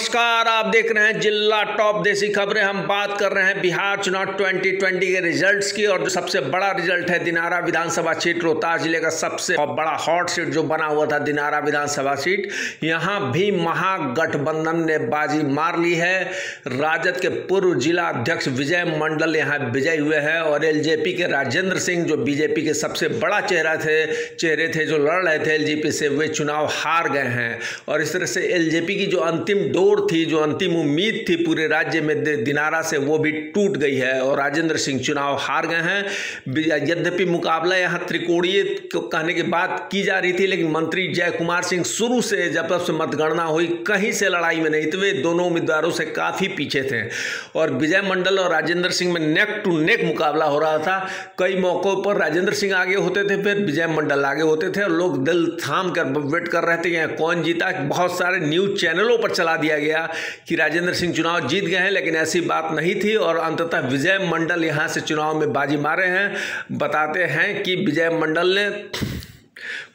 नमस्कार, आप देख रहे हैं जिला टॉप देसी खबरें। हम बात कर रहे हैं बिहार चुनाव 2020 के रिजल्ट्स की, और जो सबसे बड़ा रिजल्ट है दिनारा विधानसभा सीट, रोहतास जिले का सबसे बड़ा हॉट सीट जो बना हुआ था दिनारा विधानसभा सीट, यहां भी महागठबंधन ने बाजी मार ली है। राजद के पूर्व जिला अध्यक्ष विजय मंडल यहां विजयी हुए हैं, और एलजेपी के राजेंद्र सिंह जो बीजेपी के सबसे बड़ा चेहरे थे जो लड़ रहे थे एलजेपी से, वे चुनाव हार गए हैं। और इस तरह से एलजेपी की जो अंतिम दौड़ थी, जो अंतिम उम्मीद थी पूरे राज्य में दिनारा से, वो भी टूट गई है और राजेंद्र सिंह चुनाव हार गए हैं। यद्यपि मुकाबला यहां त्रिकोणीय कहने की बात की जा रही थी, लेकिन मंत्री जय कुमार सिंह शुरू से जब से मतगणना हुई कहीं से लड़ाई में नहीं थे, वे दोनों उम्मीदवारों से काफी पीछे थे। और विजय मंडल और राजेंद्र सिंह में नेक टू नेक मुकाबला हो रहा था। कई मौकों पर राजेंद्र सिंह आगे होते थे, फिर विजय मंडल आगे होते थे, और लोग दिल थाम कर वेट कर रहे थे कि कौन जीता। बहुत सारे न्यूज चैनलों पर चला दिया गया कि राजेंद्र सिंह चुनाव जीत गए हैं, लेकिन ऐसी बात नहीं थी। और अंततः विजय मंडल यहां से चुनाव में बाजी मारे हैं। बताते हैं कि विजय मंडल ने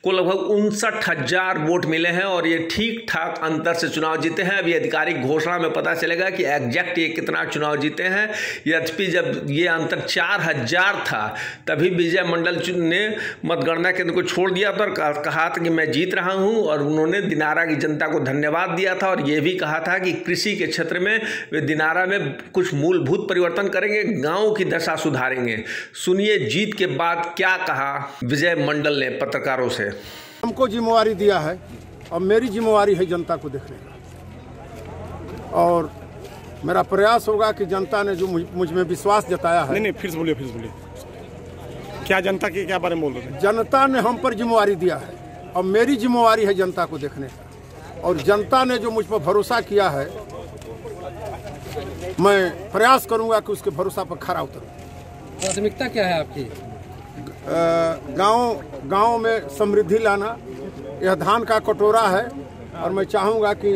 को लगभग 59,000 वोट मिले हैं, और ये ठीक ठाक अंतर से चुनाव जीते हैं। अभी आधिकारिक घोषणा में पता चलेगा कि एग्जैक्ट ये कितना चुनाव जीते हैं। यद्यपि जब ये अंतर 4,000 था तभी विजय मंडल ने मतगणना केंद्र को छोड़ दिया था और कहा था कि मैं जीत रहा हूं, और उन्होंने दिनारा की जनता को धन्यवाद दिया था, और ये भी कहा था कि कृषि के क्षेत्र में वे दिनारा में कुछ मूलभूत परिवर्तन करेंगे, गाँव की दशा सुधारेंगे। सुनिए जीत के बाद क्या कहा विजय मंडल ने पत्रकारों से। हमको जिम्मेवारी दिया है और मेरी जिम्मेवारी है जनता को देखने का, और मेरा प्रयास होगा कि जनता ने जो मुझ में विश्वास जताया है। नहीं फिर से बोलिए क्या जनता के क्या बारे में बोल रहे थे? जनता ने हम पर जिम्मेवारी दिया है और मेरी जिम्मेवारी है जनता को देखने का, और जनता ने जो मुझ पर भरोसा किया है, मैं प्रयास करूंगा कि उसके भरोसा पर खरा उतरूं। प्राथमिकता क्या है आपकी? गांव में समृद्धि लाना, यह धान का कटोरा है, और मैं चाहूँगा कि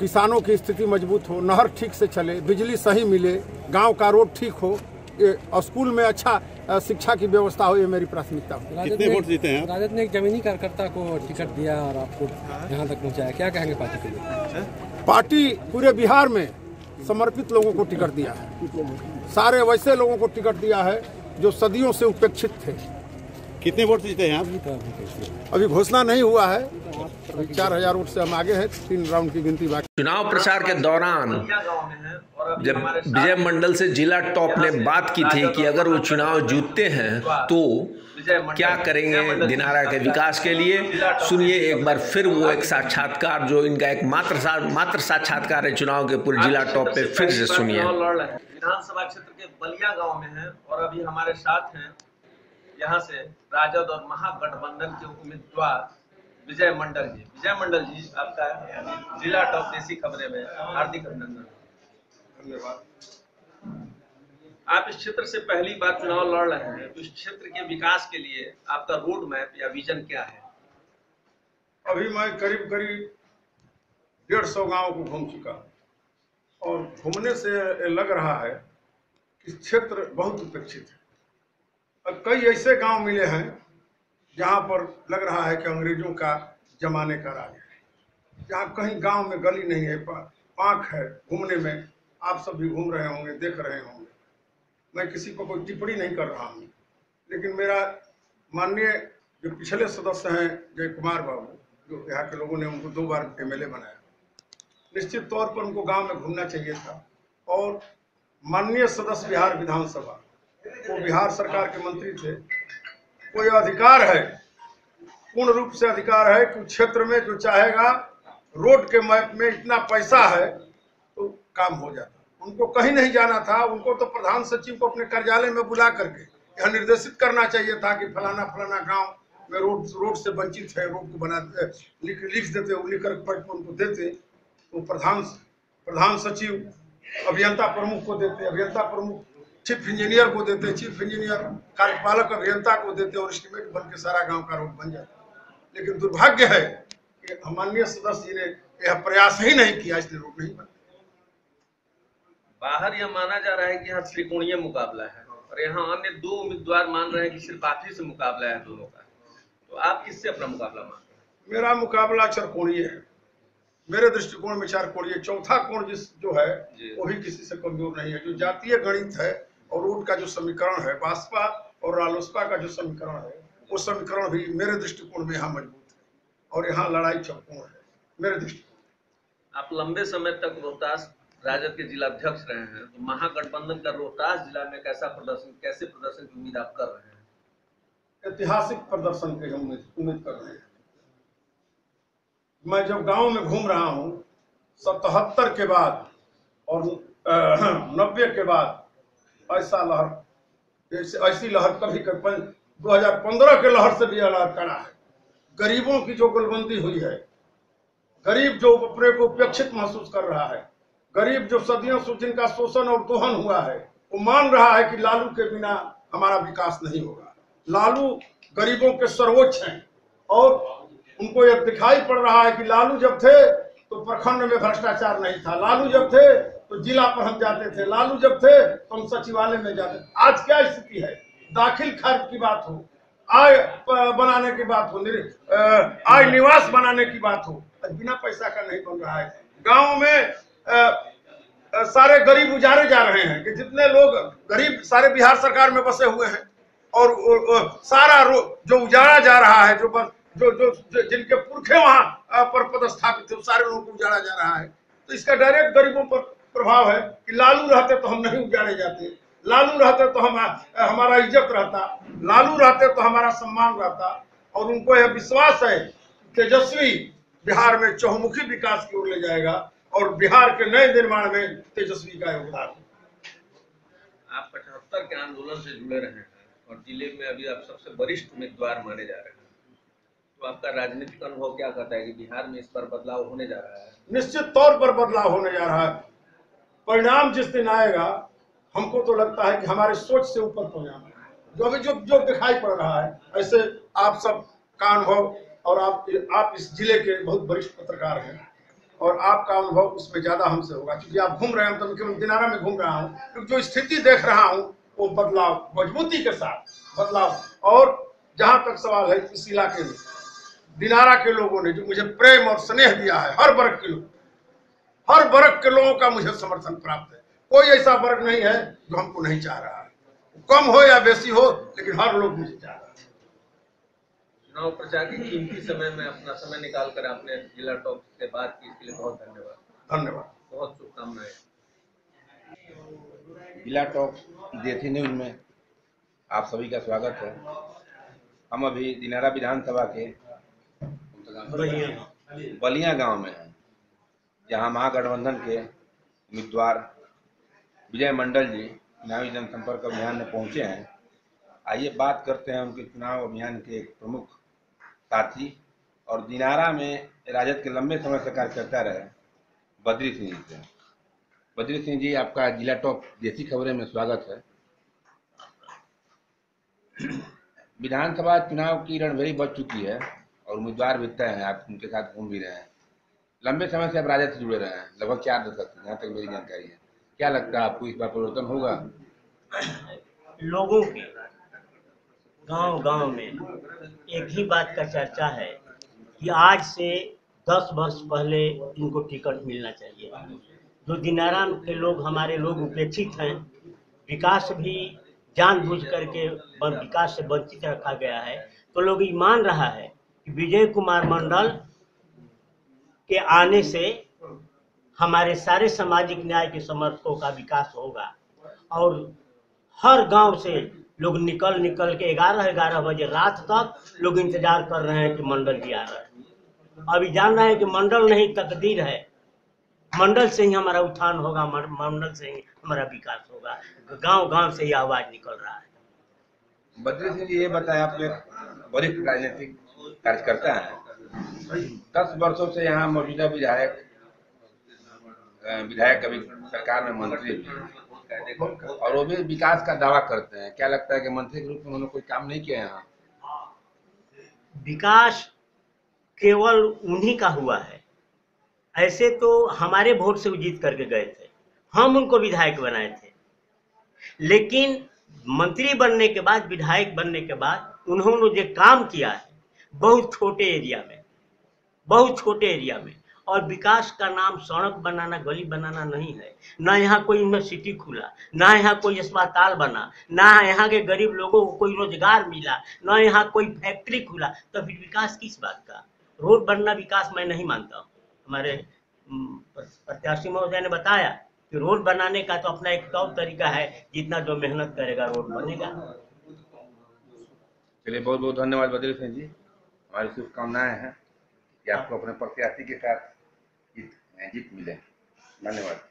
किसानों की स्थिति मजबूत हो, नहर ठीक से चले, बिजली सही मिले, गांव का रोड ठीक हो, और स्कूल में अच्छा शिक्षा की व्यवस्था हो, ये मेरी प्राथमिकता हो। कितने वोट जीते हैं? राजद ने एक जमीनी कार्यकर्ता को टिकट दिया और आपको यहाँ तक पहुँचाया, क्या कहेंगे पार्टी के लिए? पार्टी पूरे बिहार में समर्पित लोगों को टिकट दिया है, सारे वैसे लोगों को टिकट दिया है जो सदियों से उपेक्षित थे। कितने वोट जीते हैं आप? अभी घोषणा नहीं हुआ है, 4,000 वोट से हम आगे हैं, 3 राउंड की गिनती बाकी। चुनाव प्रचार के दौरान जब विजय मंडल से जिला टॉप ने बात की थी कि अगर वो चुनाव जीतते हैं तो क्या करेंगे दिनारा के विकास के लिए, सुनिए एक बार फिर वो एक साक्षात्कार जो इनका एक मात्र साक्षात्कार है चुनाव के पूरे जिला टॉप पे, फिर से सुनिए। विधानसभा क्षेत्र के बलिया गांव में है, और अभी हमारे साथ हैं यहाँ से राजद और महागठबंधन के उम्मीदवार विजय मंडल जी। विजय मंडल जी, आपका जिला टॉप देसी खबरें में हार्दिक अभिनंदन। धन्यवाद। आप इस क्षेत्र से पहली बार चुनाव लड़ रहे हैं, तो इस क्षेत्र के विकास के लिए आपका रोड मैप या विजन क्या है? अभी मैं करीब 150 गांव को घूम चुका, और घूमने से लग रहा है कि क्षेत्र बहुत उपेक्षित है। और कई ऐसे गांव मिले हैं जहां पर लग रहा है कि अंग्रेजों का जमाने का राज है, जहां कहीं गांव में गली नहीं है, पार्क है घूमने में। आप सब भी घूम रहे होंगे, देख रहे होंगे। मैं किसी को कोई टिप्पणी नहीं कर रहा हूँ, लेकिन मेरा माननीय जो पिछले सदस्य हैं जय कुमार बाबू, जो यहाँ के लोगों ने उनको 2 बार MLA बनाया, निश्चित तौर पर उनको गांव में घूमना चाहिए था। और माननीय सदस्य बिहार विधानसभा, वो बिहार सरकार के मंत्री थे, कोई अधिकार है, पूर्ण रूप से अधिकार है कि क्षेत्र में जो चाहेगा, रोड के मैप में इतना पैसा है तो काम हो जाता। उनको कहीं नहीं जाना था, उनको तो प्रधान सचिव को अपने कार्यालय में बुला करके यह निर्देशित करना चाहिए था कि फलाना फलाना गांव में रोड से वंचित है, रोड को बनाते लिख देते, वो लिख कर उनको देते, तो प्रधान सचिव अभियंता प्रमुख को देते, अभियंता प्रमुख चीफ इंजीनियर को देते, चीफ इंजीनियर कार्यपालक अभियंता को देते, और एस्टीमेट बन के सारा गांव का रोड बन जाता। लेकिन दुर्भाग्य है कि माननीय सदस्य जी ने यह प्रयास ही नहीं किया, इसलिए रोड नहीं बना। बाहर यह माना जा रहा है कि यहाँ त्रिकोणीय मुकाबला है, और यहाँ अन्य 2 उम्मीदवार मान रहे हैं कि सिर्फ आप ही से मुकाबला है दोनों का, तो आप किससे अपना मुकाबला मानते हैं? मेरा मुकाबला चरकोणीय है। मेरे दृष्टिकोण में 4 कोण, ये चौथा कोण जो है जी। वो भी किसी से कमजोर नहीं है। जो जातीय गणित है और वोट का जो समीकरण है, भाजपा और रालोसपा का जो समीकरण है, वो समीकरण भी मेरे दृष्टिकोण में यहाँ मजबूत है और यहाँ लड़ाई चौकोर है मेरे दृष्टिकोण। आप लंबे समय तक रोहतास राजद के जिला अध्यक्ष रहे हैं, तो महागठबंधन का रोहतास जिला में कैसे प्रदर्शन की उम्मीद आप कर रहे हैं? ऐतिहासिक प्रदर्शन की हम उम्मीद कर रहे हैं। मैं जब गांव में घूम रहा हूं 77 के बाद और 90 के बाद ऐसी लहर कभी 2015 के लहर से भी लहर कड़ा है। गरीबों की जो गोलबंदी हुई है, गरीब जो अपने को उपेक्षित महसूस कर रहा है, गरीब जो सदियों से जिनका शोषण और दोहन हुआ है, वो मान रहा है कि लालू के बिना हमारा विकास नहीं होगा। लालू गरीबों के सर्वोच्च हैं और उनको यह दिखाई पड़ रहा है कि लालू जब थे तो प्रखंड में भ्रष्टाचार नहीं था, लालू जब थे तो जिला पर हम जाते थे, लालू जब थे तो हम सचिवालय में जाते थे। आज क्या स्थिति है? दाखिल खर्च की बात हो, आय बनाने की बात हो, आय निवास बनाने की बात हो, बिना पैसा का नहीं बन रहा है। गांव में सारे गरीब उजारे जा रहे हैं कि जितने लोग गरीब सारे बिहार सरकार में बसे हुए हैं और सारा जो उजाड़ा जा रहा है, जो जिनके पुरखे वहां पर पदस्थापित थे, सारे लोगों को उजाड़ा जा रहा है। तो इसका डायरेक्ट गरीबों पर प्रभाव है कि लालू रहते तो हम नहीं उजाड़े जाते, लालू रहते तो हमारा इज्जत रहता, लालू रहते तो हमारा सम्मान रहता। और उनको यह विश्वास है तेजस्वी बिहार में चहुमुखी विकास की ओर ले जाएगा और बिहार के नए निर्माण में तेजस्वी का योगदान। आप 75 के आंदोलन से जुड़े रहे हैं और जिले में अभी आप सबसे वरिष्ठ उम्मीदवार माने जा रहे हैं, तो आपका राजनीतिक अनुभव क्या कहता है कि बिहार में इस पर बदलाव होने जा रहा है? निश्चित तौर पर बदलाव होने जा रहा है। परिणाम जिस दिन आएगा, हमको तो लगता है कि हमारे सोच से ऊपर परिणाम है। जो अभी जो दिखाई पड़ रहा है, ऐसे आप सब का अनुभव, और आप इस जिले के बहुत वरिष्ठ पत्रकार हैं और आपका अनुभव उसमें ज्यादा हमसे होगा, क्योंकि आप घूम रहे हैं। तो मुख्यमंत्री दिनारा में घूम रहा हूँ, क्योंकि जो स्थिति देख रहा हूँ वो बदलाव, मजबूती के साथ बदलाव। और जहां तक सवाल है, इस इलाके में दिनारा के लोगों ने जो मुझे प्रेम और स्नेह दिया है, हर वर्ग के लोगों का मुझे समर्थन प्राप्त है। कोई ऐसा वर्ग नहीं है जो हमको नहीं चाह रहा है, कम हो या बेसी हो, लेकिन हर लोग मुझे चाह रहा है। चुनाव प्रचार के कीमती समय में अपना समय निकाल कर आपने जिला टॉप से बात की, इसके लिए बहुत धन्यवाद। धन्यवाद, बहुत शुभकामनाएं। जिला टॉप देसी न्यूज में आप सभी का स्वागत है। हम अभी दिनारा विधानसभा के बलिया गांव में हैं, जहां महागठबंधन के उम्मीदवार विजय मंडल जी चुनावी जनसंपर्क अभियान में पहुंचे हैं। आइए बात करते हैं उनके चुनाव अभियान के एक प्रमुख साथी और दिनारा में राजद के लंबे समय से कार्यकर्ता रहे बद्री सिंह जी से। बद्री सिंह जी, आपका जिला टॉप देसी खबरें में स्वागत है। विधानसभा चुनाव की रणभेरी बच चुकी है और उम्मीदवार भी तय हैं, आप उनके साथ घूम भी रहे हैं। लंबे समय से आप राजद से जुड़े रहे हैं, लगभग 4 दशक से, जहाँ तक मेरी जानकारी है। क्या लगता है आपको, इस बार परिवर्तन होगा? लोगों की गांव-गांव में एक ही बात का चर्चा है कि आज से 10 वर्ष पहले इनको टिकट मिलना चाहिए। जो दिनारा के लोग, हमारे लोग उपेक्षित हैं, विकास भी जानबूझ करके विकास से वंचित रखा गया है, तो लोग ये मान रहा है कि विजय कुमार मंडल के आने से हमारे सारे सामाजिक न्याय के समर्थकों का विकास होगा। और हर गांव से लोग निकल के 11 बजे रात तक लोग इंतजार कर रहे हैं कि मंडल जी आ रहे हैं। अभी जान रहे हैं कि मंडल नहीं, तकदीर है। मंडल से ही हमारा उत्थान होगा, मंडल से ही हमारा विकास होगा। गांव-गांव से यह आवाज निकल रहा है। बद्री सिंह जी, ये बताया, आप एक वरिष्ठ राजनीतिक कार्यकर्ता हैं, 10 वर्षों से यहाँ मौजूदा विधायक अभी सरकार में मंत्री भी हैं और वो भी विकास का दावा करते हैं। क्या लगता है कि मंत्री के रूप में उन्होंने कोई काम नहीं किया यहाँ? विकास केवल उन्हीं का हुआ है। ऐसे तो हमारे वोट से वो जीत करके गए थे, हम उनको विधायक बनाए थे, लेकिन मंत्री बनने के बाद, विधायक बनने के बाद उन्होंने जो काम किया है बहुत छोटे एरिया में, और विकास का नाम सड़क बनाना, गली बनाना नहीं है। ना यहाँ कोई यूनिवर्सिटी खुला, ना यहाँ कोई अस्पताल बना, ना यहाँ के गरीब लोगों को कोई रोजगार मिला, ना यहाँ कोई फैक्ट्री खुला, तो फिर विकास किस बात का? रोड बनना विकास मैं नहीं मानता हूँ। हमारे प्रत्याशी महोदय ने बताया कि रोड बनाने का तो अपना एक तौर तरीका है, जितना जो मेहनत करेगा रोड बनेगा। चलिए, बहुत बहुत धन्यवाद बद्री सिंह जी। हमारी शुभकामनाएं हैं कि आपको अपने प्रत्याशी के साथ जीत मिले। धन्यवाद।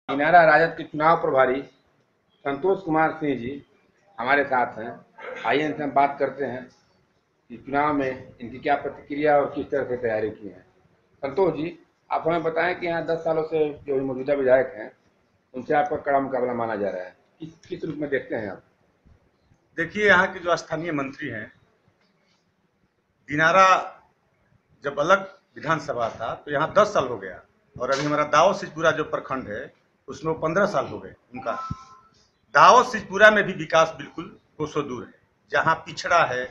दिनारा राजद के चुनाव प्रभारी संतोष कुमार सिंह जी हमारे साथ हैं। आइए इनसे हम बात करते हैं कि चुनाव में इनकी क्या प्रतिक्रिया और किस तरह से तैयारी की है। संतोष जी, आप हमें बताएं कि यहाँ 10 सालों से जो मौजूदा विधायक हैं उनसे आपका कड़ा मुकाबला माना जा रहा है, किस रूप में देखते हैं आप? देखिए, यहाँ के जो स्थानीय मंत्री हैं, दिनारा जब अलग विधानसभा था तो यहाँ 10 साल हो गया, और अभी हमारा दाऊद सिजपुरा जो प्रखंड है उसमें 15 साल हो गए उनका। दाऊद सिजपुरा में भी विकास बिल्कुल कोसों दूर है। जहाँ पिछड़ा है,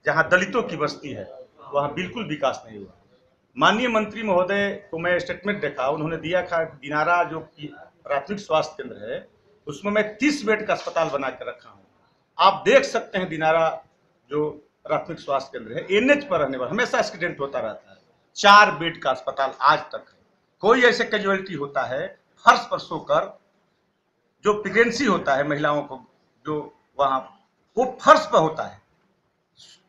जहाँ दलितों की बस्ती है, वहाँ बिल्कुल विकास नहीं हुआ। माननीय मंत्री महोदय को मैं स्टेटमेंट देखा, उन्होंने दिया था दिनारा जो प्राथमिक स्वास्थ्य केंद्र है उसमें मैं 30 बेड का अस्पताल बना कर रखा हूँ। आप देख सकते हैं दिनारा जो प्राथमिक स्वास्थ्य केंद्र है, एनएच पर रहने वाला हमेशा एक्सीडेंट होता रहता है। 4 बेड का अस्पताल आज तक है। कोई ऐसे कैजुअलिटी होता है फर्श पर सोकर, जो प्रेगनेंसी होता है महिलाओं को, जो वहाँ वो फर्श पर होता है,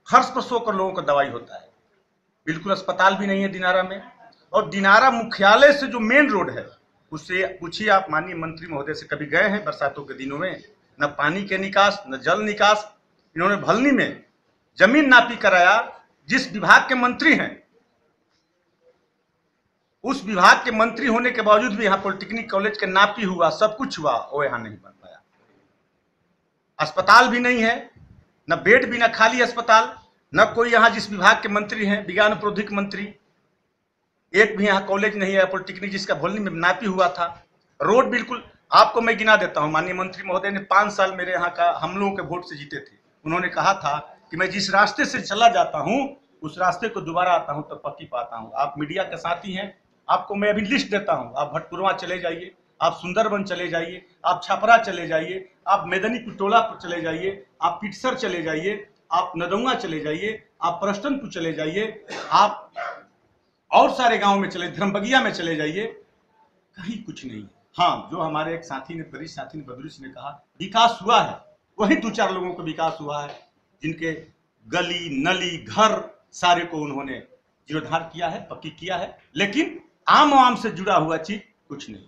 फर्श पर सोकर लोगों को दवाई होता है। बिल्कुल अस्पताल भी नहीं है दिनारा में। और दिनारा मुख्यालय से जो मेन रोड है उससे पूछिए आप माननीय मंत्री महोदय से, कभी गए हैं बरसातों के दिनों में? न पानी के निकास, न जल निकास। इन्होंने भलनी में जमीन नापी कराया, जिस विभाग के मंत्री हैं उस विभाग के मंत्री होने के बावजूद भी यहाँ पॉलिटेक्निक कॉलेज के नापी हुआ, सब कुछ हुआ, वो यहाँ नहीं बन पाया। अस्पताल भी नहीं है, न बेड भी, न खाली अस्पताल, न कोई यहाँ जिस विभाग के मंत्री हैं, विज्ञान प्रौद्योगिकी मंत्री, एक भी यहाँ कॉलेज नहीं है पॉलिटेक्निक जिसका भोलनी में नापी हुआ था। रोड बिल्कुल, आपको मैं गिना देता हूँ। माननीय मंत्री महोदय ने 5 साल मेरे यहाँ का हम लोगों के वोट से जीते थे। उन्होंने कहा था कि मैं जिस रास्ते से चला जाता हूँ उस रास्ते को दोबारा आता हूँ तो पक्की पाता हूँ। आप मीडिया के साथी हैं, आपको मैं अभी लिस्ट देता हूँ। आप भटपुरवा चले जाइए, आप सुंदरबन चले जाइए, आप छपरा चले जाइए, आप मेदनी पिटोला पर चले जाइए, आप पिटसर चले जाइए, आप नदौंगा चले जाइए, आप परस्टनपुर चले जाइए, आप और सारे गांव में चले, धर्मबगिया में चले जाइए, कहीं कुछ नहीं है। हाँ, जो हमारे एक साथी ने, वरिष्ठ साथी ने, बद्री ने कहा विकास हुआ है, वही 2-4 लोगों को विकास हुआ है जिनके गली नली घर सारे को उन्होंने जीर्णोद्धार किया है, पक्की किया है, लेकिन आम से जुड़ा हुआ चीज कुछ नहीं।